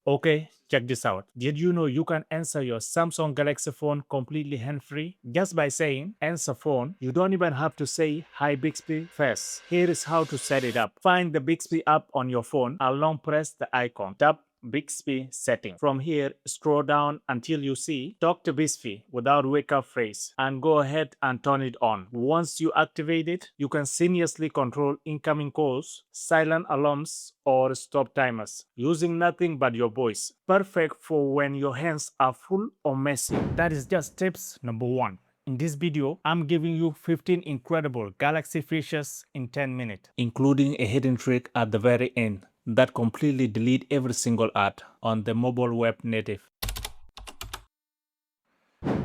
Okay, check this out. Did you know you can answer your Samsung Galaxy phone completely hand-free? Just by saying answer phone, you don't even have to say hi Bixby first. Here is how to set it up. Find the Bixby app on your phone and long press the icon. Tap Bixby setting. From here, scroll down until you see Talk to Bixby without wake up phrase and go ahead and turn it on. Once you activate it, you can seamlessly control incoming calls, silent alarms, or stop timers using nothing but your voice. Perfect for when your hands are full or messy. That is just tips number 1. In this video, I'm giving you 15 incredible Galaxy features in 10 minutes, including a hidden trick at the very end that completely delete every single ad on the mobile web native.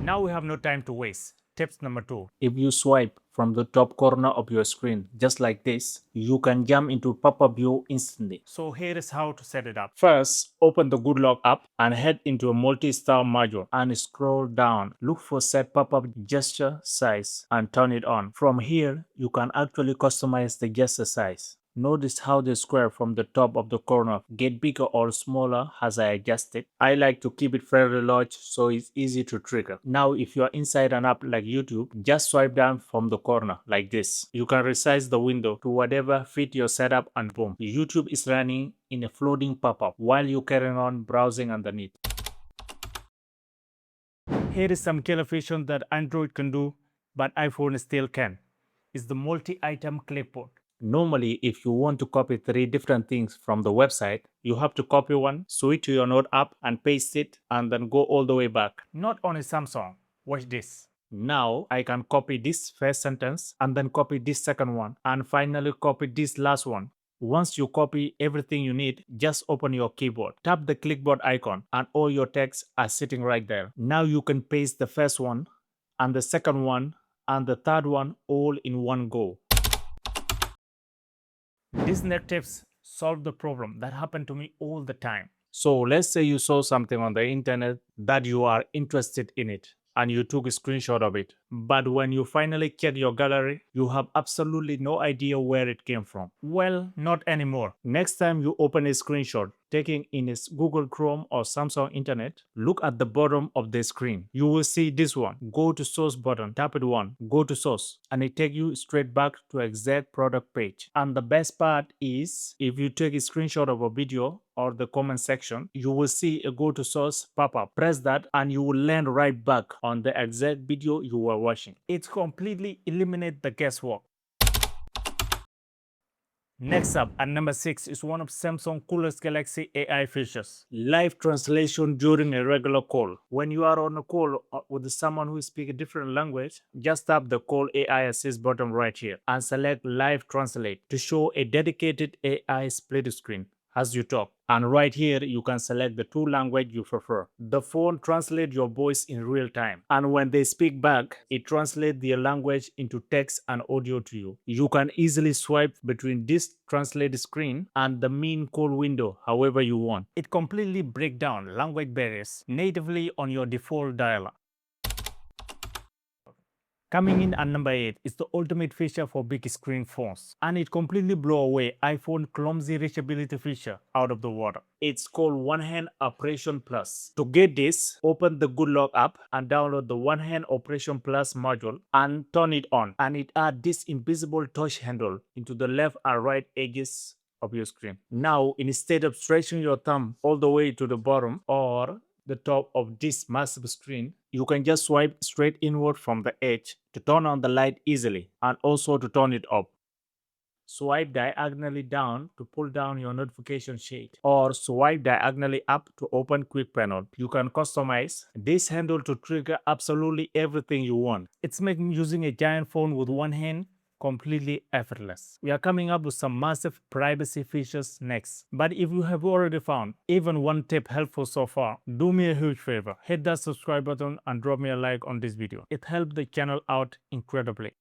Now we have no time to waste. Tips number 2. If you swipe from the top corner of your screen, just like this, you can jump into pop-up view instantly. So here is how to set it up. First, open the Good Lock app and head into a multi-style module and scroll down. Look for set pop-up gesture size and turn it on. From here, you can actually customize the gesture size. Notice how the square from the top of the corner get bigger or smaller as I adjust it. I like to keep it fairly large so it's easy to trigger. Now if you are inside an app like YouTube, just swipe down from the corner like this. You can resize the window to whatever fit your setup and boom, YouTube is running in a floating pop-up while you carry on browsing underneath. Here is some killer feature that Android can do but iPhone still can. It's the multi-item clipboard. Normally, if you want to copy 3 different things from the website, you have to copy one, switch to your Note app and paste it and then go all the way back. Not on a Samsung. Watch this. Now, I can copy this first sentence and then copy this second one and finally copy this last one. Once you copy everything you need, just open your keyboard. Tap the clipboard icon and all your texts are sitting right there. Now you can paste the first one and the second one and the third one all in one go. These net tips solve the problem that happened to me all the time. So let's say you saw something on the internet that you are interested in it and you took a screenshot of it. But when you finally check your gallery, you have absolutely no idea where it came from. Well, not anymore. Next time you open a screenshot taken in its Google Chrome or Samsung Internet, look at the bottom of the screen. You will see this one. Go to source button, tap it one, go to source, and it take you straight back to exact product page. And the best part is, if you take a screenshot of a video or the comment section, you will see a go to source pop-up. Press that and you will land right back on the exact video you were watching. It completely eliminates the guesswork. Next up, at number 6 is one of Samsung's coolest Galaxy AI features. Live translation during a regular call. When you are on a call with someone who speaks a different language, just tap the Call AI Assist button right here and select Live Translate to show a dedicated AI split screen as you talk. And right here, you can select the 2 language you prefer. The phone translates your voice in real time. And when they speak back, it translates their language into text and audio to you. You can easily swipe between this translate screen and the main call window however you want. It completely breaks down language barriers natively on your default dialer. Coming in at number 8 is the ultimate feature for big screen phones, and it completely blew away iPhone clumsy reachability feature out of the water. It's called One Hand Operation Plus. To get this, open the Good Lock app and download the One Hand Operation Plus module and turn it on, and it adds this invisible touch handle into the left and right edges of your screen. Now, instead of stretching your thumb all the way to the bottom or the top of this massive screen, you can just swipe straight inward from the edge to turn on the light easily and also to turn it up. Swipe diagonally down to pull down your notification shade, or swipe diagonally up to open quick panel. You can customize this handle to trigger absolutely everything you want. It's making using a giant phone with one hand completely effortless. We are coming up with some massive privacy features next. But if you have already found even one tip helpful so far, do me a huge favor. Hit that subscribe button and drop me a like on this video. It helps the channel out incredibly.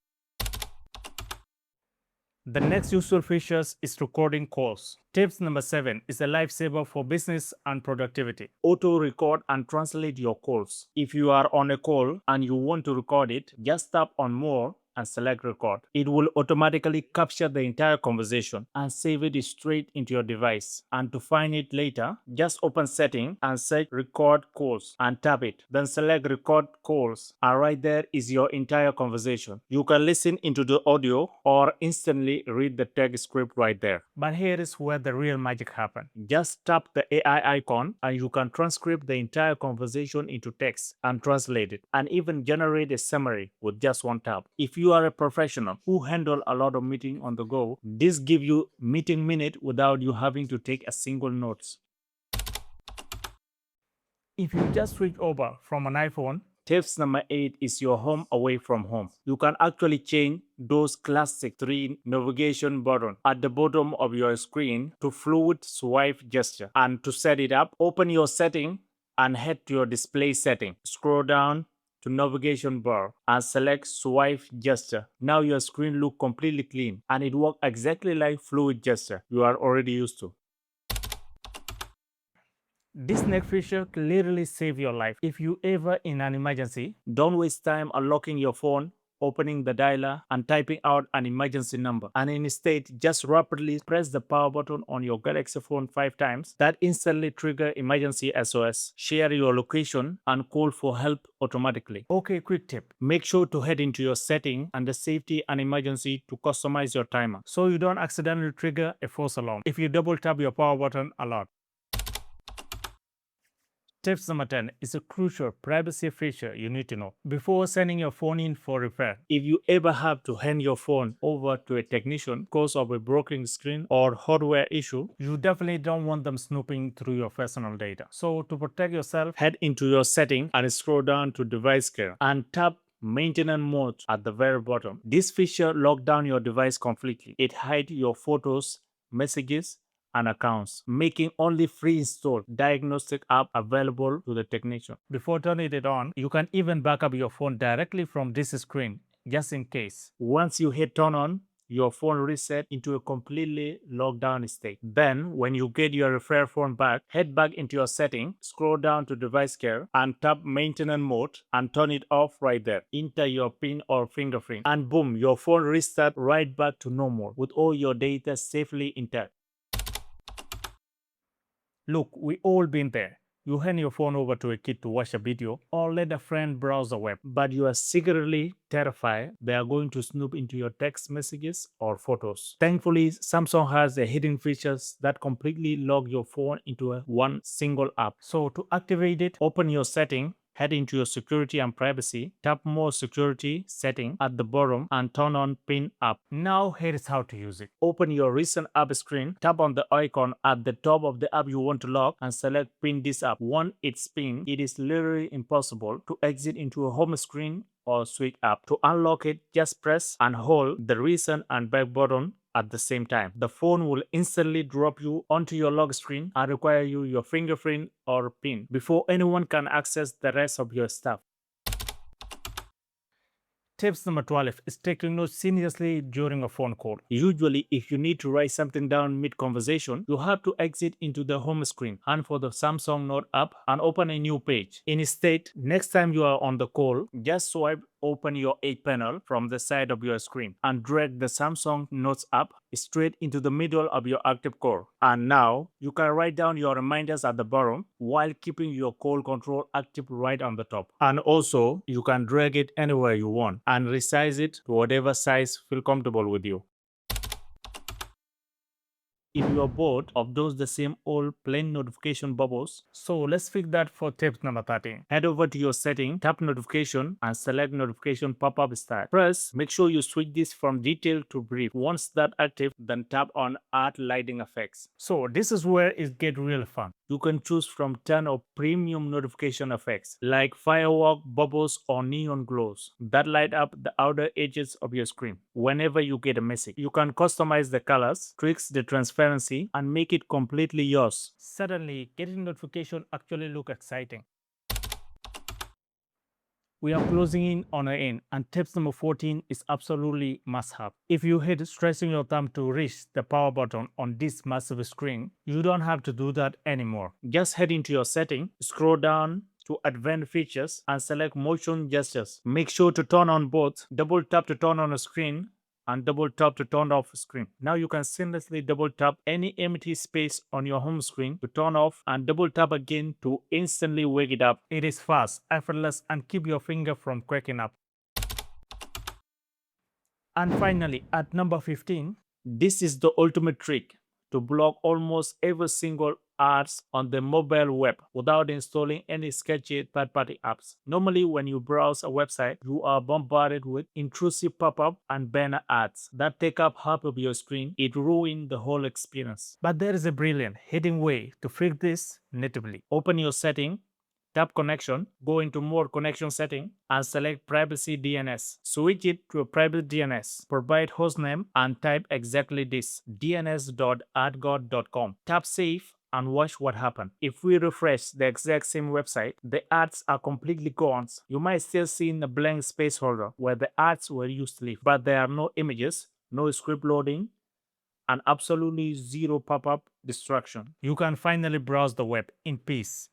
The next useful features is recording calls. Tips number 7 is a lifesaver for business and productivity. Auto record and translate your calls. If you are on a call and you want to record it, just tap on more and select record. It will automatically capture the entire conversation and save it straight into your device. And to find it later, just open setting and search record calls and tap it. Then select record calls, and right there is your entire conversation. You can listen into the audio or instantly read the text script right there. But here is where the real magic happens. Just tap the AI icon and you can transcribe the entire conversation into text and translate it, and even generate a summary with just one tap. If you are a professional who handle a lot of meeting on the go, this gives you meeting minute without you having to take a single notes. If you just switch over from an iPhone, tips number 8 is your home away from home. You can actually change those classic 3 navigation buttons at the bottom of your screen to fluid swipe gesture. And to set it up, open your setting and head to your display setting. Scroll down to navigation bar and select swipe gesture. Now your screen looks completely clean and it works exactly like fluid gesture you are already used to. This next feature clearly save your life. If you ever in an emergency, don't waste time unlocking your phone, opening the dialer and typing out an emergency number, and instead just rapidly press the power button on your Galaxy phone 5 times. That instantly trigger emergency SOS, share your location and call for help automatically. Okay, quick tip. Make sure to head into your setting under safety and emergency to customize your timer so you don't accidentally trigger a false alarm if you double tap your power button a lot. Tips number 10 is a crucial privacy feature you need to know before sending your phone in for repair. If you ever have to hand your phone over to a technician because of a broken screen or hardware issue, you definitely don't want them snooping through your personal data. So to protect yourself, head into your setting and scroll down to device care and tap maintenance mode at the very bottom. This feature locks down your device completely. It hides your photos, messages, and accounts, making only pre-installed diagnostic app available to the technician. Before turning it on, you can even back up your phone directly from this screen, just in case. Once you hit turn on, your phone reset into a completely locked down state. Then, when you get your repair phone back, head back into your setting, scroll down to device care, and tap maintenance mode and turn it off right there. Enter your PIN or fingerprint, and boom, your phone restart right back to normal with all your data safely intact. Look, we all been there. You hand your phone over to a kid to watch a video or let a friend browse the web, but you are secretly terrified they are going to snoop into your text messages or photos. Thankfully, Samsung has a hidden features that completely log your phone into one single app. So to activate it, open your setting, head into your security and privacy, tap more security setting at the bottom and turn on pin app. Now here is how to use it. Open your recent app screen, tap on the icon at the top of the app you want to lock and select pin this app. Once it's pinned, it is literally impossible to exit into a home screen or switch app. To unlock it, just press and hold the recent and back button at the same time. The phone will instantly drop you onto your lock screen and require you your fingerprint or PIN before anyone can access the rest of your stuff. Tips number 12 is taking notes seriously during a phone call. Usually, if you need to write something down mid-conversation, you have to exit into the home screen and for the Samsung Note app and open a new page. Instead, next time you are on the call, just swipe open your 8 panel from the side of your screen and drag the Samsung Notes app straight into the middle of your active core. And now you can write down your reminders at the bottom while keeping your call control active right on the top. And also you can drag it anywhere you want and resize it to whatever size feel comfortable with you. If you are bored of those the same old plain notification bubbles, so let's fix that for tip number 13. Head over to your setting, tap notification and select notification pop-up style. First, make sure you switch this from detailed to brief. Once that active, then tap on add lighting effects. So this is where it gets really fun. You can choose from 10 of premium notification effects like firework, bubbles or neon glows that light up the outer edges of your screen whenever you get a message. You can customize the colors, tweak the transparency and make it completely yours. Suddenly, getting notification actually look exciting. We are closing in on our end, and tips number 14 is absolutely must have. If you hate stressing your thumb to reach the power button on this massive screen, you don't have to do that anymore. Just head into your setting, scroll down to advanced features and select motion gestures. Make sure to turn on both. Double tap to turn on a screen and double tap to turn off screen. Now you can seamlessly double tap any empty space on your home screen to turn off and double tap again to instantly wake it up. It is fast, effortless, and keep your finger from cracking up. And finally, at number 15, this is the ultimate trick to block almost every single ads on the mobile web without installing any sketchy third-party apps. Normally, when you browse a website, you are bombarded with intrusive pop-up and banner ads that take up half of your screen. It ruins the whole experience. But there is a brilliant hidden way to fix this natively. Open your setting, tap connection, go into more connection setting and select privacy DNS. Switch it to a private DNS. Provide hostname and type exactly this, dns.adgod.com. Tap save and watch what happens. If we refresh the exact same website, the ads are completely gone. You might still see a blank space holder where the ads were used to live, but there are no images, no script loading, and absolutely zero pop-up distraction. You can finally browse the web in peace.